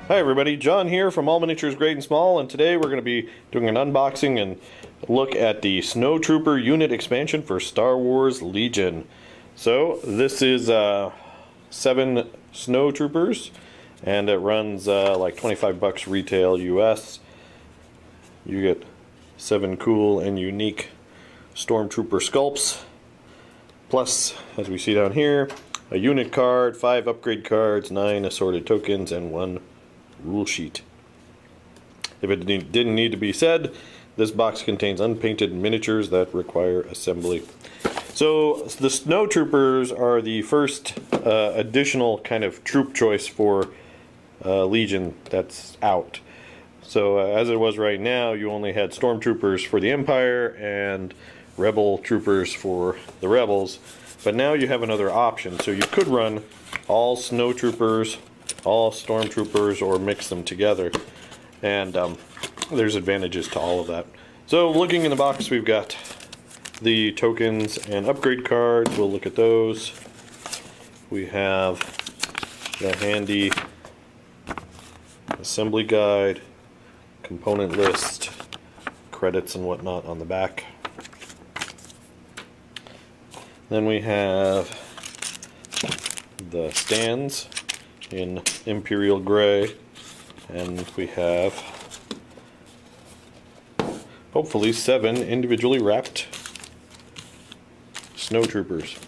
Hi everybody, John here from All Miniatures Great and Small, and today we're going to be doing an unboxing and look at the Snowtrooper unit expansion for Star Wars Legion. So this is 7 Snowtroopers, and it runs like 25 bucks retail US. You get 7 cool and unique Stormtrooper sculpts, plus, as we see down here, a unit card, 5 upgrade cards, 9 assorted tokens, and 1 rule sheet. If it didn't need to be said, this box contains unpainted miniatures that require assembly. So the Snowtroopers are the first additional kind of troop choice for Legion that's out. So as it was right now, you only had Stormtroopers for the Empire and Rebel Troopers for the Rebels. But now you have another option. So you could run all Snowtroopers, all Stormtroopers, or mix them together, and there's advantages to all of that. So looking in the box, we've got the tokens and upgrade cards. We'll look at those. We have the handy assembly guide, component list, credits and whatnot on the back. Then we have the stands in Imperial Gray, and we have hopefully 7 individually wrapped Snowtroopers.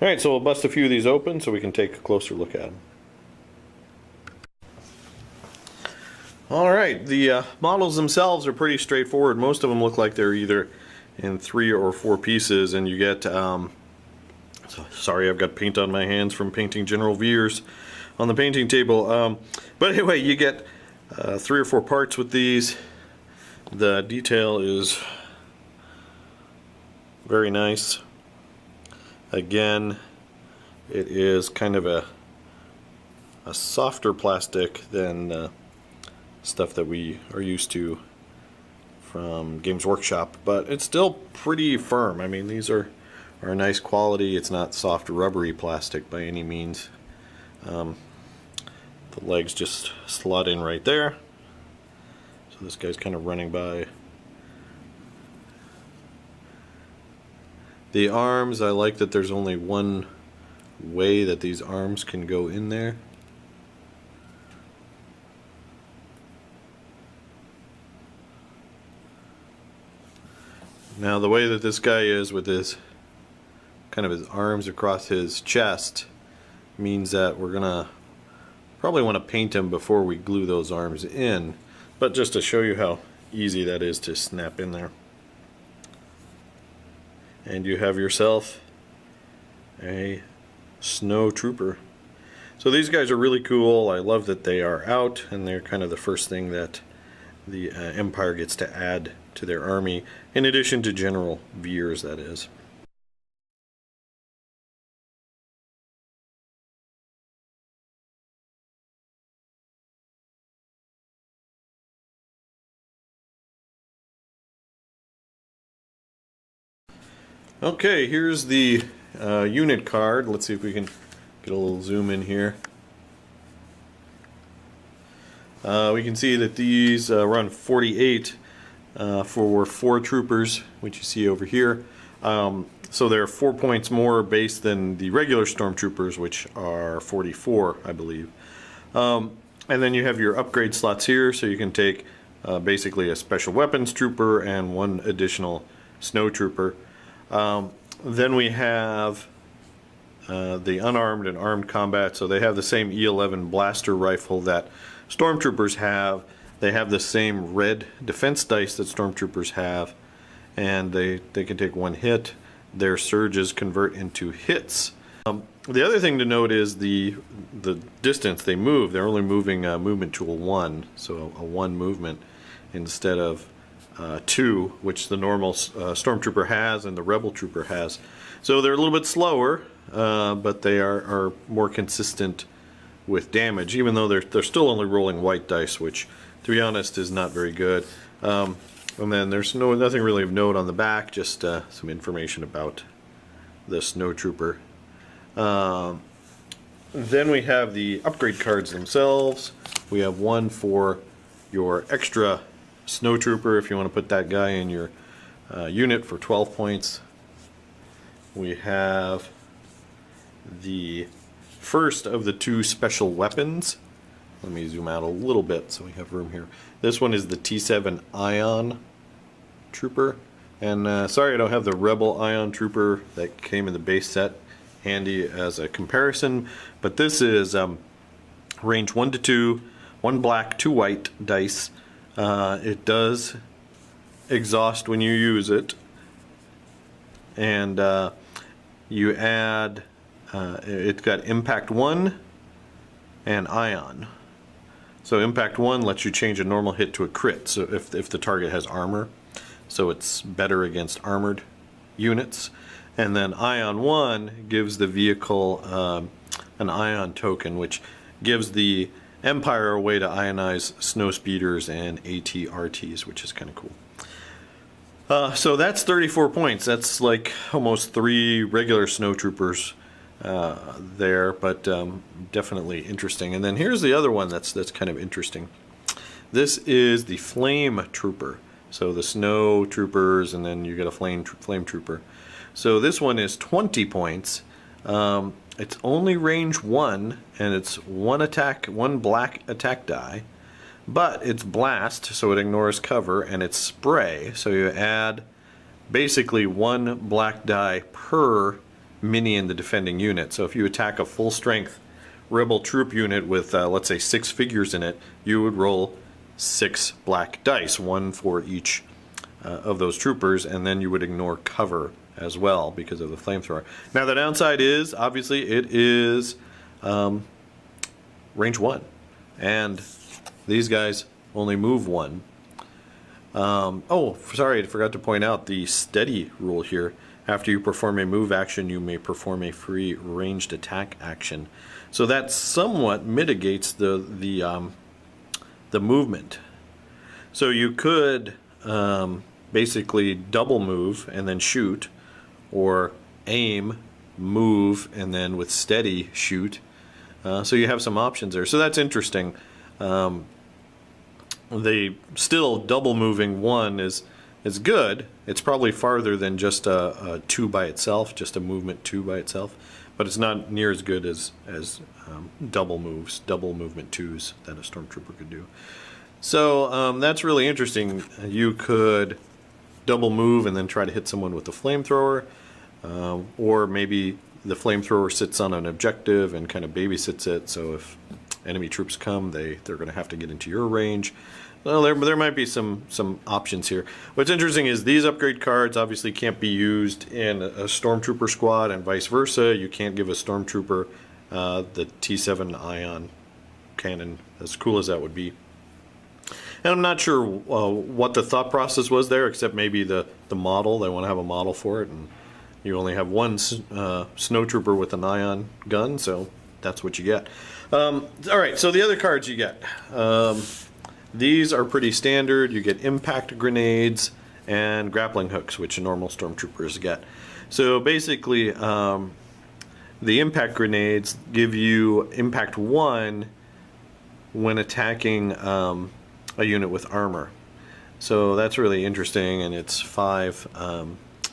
Alright, so we'll bust a few of these open so we can take a closer look at them. Alright, the models themselves are pretty straightforward. Most of them look like they're either in 3 or 4 pieces, and you get sorry, I've got paint on my hands from painting General Veers on the painting table. But anyway, you get 3 or 4 parts with these. The detail is very nice. Again, it is kind of a softer plastic than stuff that we are used to from Games Workshop, but it's still pretty firm. I mean, these are nice quality. It's not soft rubbery plastic by any means. The legs just slot in right there. So this guy's kind of running by. The arms, I like that there's only one way that these arms can go in there. Now the way that this guy is with his kind of his arms across his chest means that we're gonna probably want to paint him before we glue those arms in, but just to show you how easy that is to snap in there. And you have yourself a Snowtrooper. So these guys are really cool. I love that they are out, and they're kind of the first thing that the Empire gets to add to their army, in addition to General Veers, that is. Okay, here's the unit card. Let's see if we can get a little zoom in here. We can see that these run 48 for 4 troopers, which you see over here. So they're 4 points more base than the regular Stormtroopers, which are 44, I believe. And then you have your upgrade slots here, so you can take basically a special weapons trooper and 1 additional Snowtrooper. Then we have the unarmed and armed combat. So they have the same E11 blaster rifle that Stormtroopers have. They have the same red defense dice that Stormtroopers have, and they can take 1 hit. Their surges convert into hits. The other thing to note is the distance they move. They're only moving movement tool 1, so a 1 movement instead of 2, which the normal Stormtrooper has and the Rebel Trooper has. So they're a little bit slower, but they are more consistent with damage, even though they're still only rolling white dice, which, to be honest, is not very good. And then there's nothing really of note on the back, just some information about the Snowtrooper. Then we have the upgrade cards themselves. We have one for your extra Snowtrooper if you want to put that guy in your unit for 12 points. We have the first of the two special weapons. Let me zoom out a little bit so we have room here. This one is the T7 Ion Trooper. And sorry I don't have the Rebel Ion Trooper that came in the base set handy as a comparison, but this is range 1 to 2, 1 black, 2 white dice. It does exhaust when you use it, and you add it's got impact 1 and ion. So impact 1 lets you change a normal hit to a crit, so if the target has armor, so it's better against armored units. And then ion 1 gives the vehicle an ion token, which gives the Empire a way to ionize snow speeders and AT-RTs, which is kind of cool. So that's 34 points. That's like almost 3 regular Snowtroopers there, but definitely interesting. And then here's the other one that's kind of interesting. This is the Flame Trooper. So the Snow Troopers, and then you get a Flame Trooper. So this one is 20 points. It's only range 1, and it's 1 attack, 1 black attack die. But it's blast, so it ignores cover, and it's spray, so you add basically 1 black die per minion the defending unit. So if you attack a full strength rebel troop unit with let's say 6 figures in it, you would roll 6 black dice, 1 for each of those troopers, and then you would ignore cover as well because of the flamethrower. Now the downside is obviously it is range 1, and these guys only move 1. Oh, sorry, I forgot to point out the steady rule here. After you perform a move action, you may perform a free ranged attack action. So that somewhat mitigates the movement. So you could basically double move and then shoot, or aim, move, and then with steady shoot. So you have some options there. So that's interesting. They still double moving 1 is good. It's probably farther than just a 2 by itself, just a movement 2 by itself, but it's not near as good as double moves, double movement 2s that a Stormtrooper could do. So that's really interesting. You could double move and then try to hit someone with the flamethrower, or maybe the flamethrower sits on an objective and kind of babysits it, so if enemy troops come, they're going to have to get into your range. Well, there might be some options here. What's interesting is these upgrade cards obviously can't be used in a Stormtrooper squad, and vice versa. You can't give a Stormtrooper the T7 Ion cannon, as cool as that would be. And I'm not sure what the thought process was there, except maybe the model. They want to have a model for it, and you only have 1 Snowtrooper with an ion gun, so that's what you get. Alright, so the other cards you get. These are pretty standard. You get impact grenades and grappling hooks, which normal Stormtroopers get. So basically, the impact grenades give you impact 1 when attacking a unit with armor. So that's really interesting, and it's 5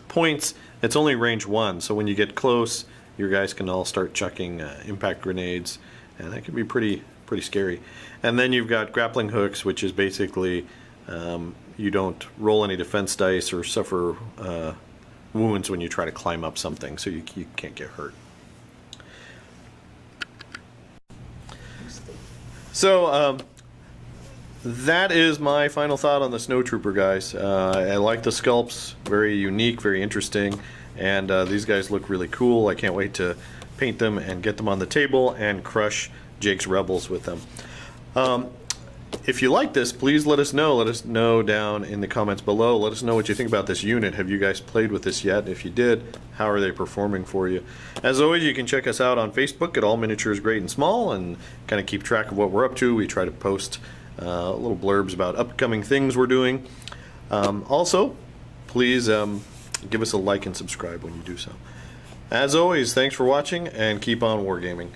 points. It's only range 1, so when you get close, your guys can all start chucking impact grenades, and that can be pretty scary. And then you've got grappling hooks, which is basically you don't roll any defense dice or suffer wounds when you try to climb up something, so you can't get hurt. So that is my final thought on the Snowtrooper guys. I like the sculpts, very unique, very interesting, and these guys look really cool. I can't wait to paint them and get them on the table and crush Jake's Rebels with them. If you like this, please let us know. Let us know down in the comments below. Let us know what you think about this unit. Have you guys played with this yet? If you did, how are they performing for you? As always, you can check us out on Facebook at All Miniatures Great and Small and kind of keep track of what we're up to. We try to post little blurbs about upcoming things we're doing. Also, please give us a like and subscribe when you do so. As always, thanks for watching and keep on wargaming.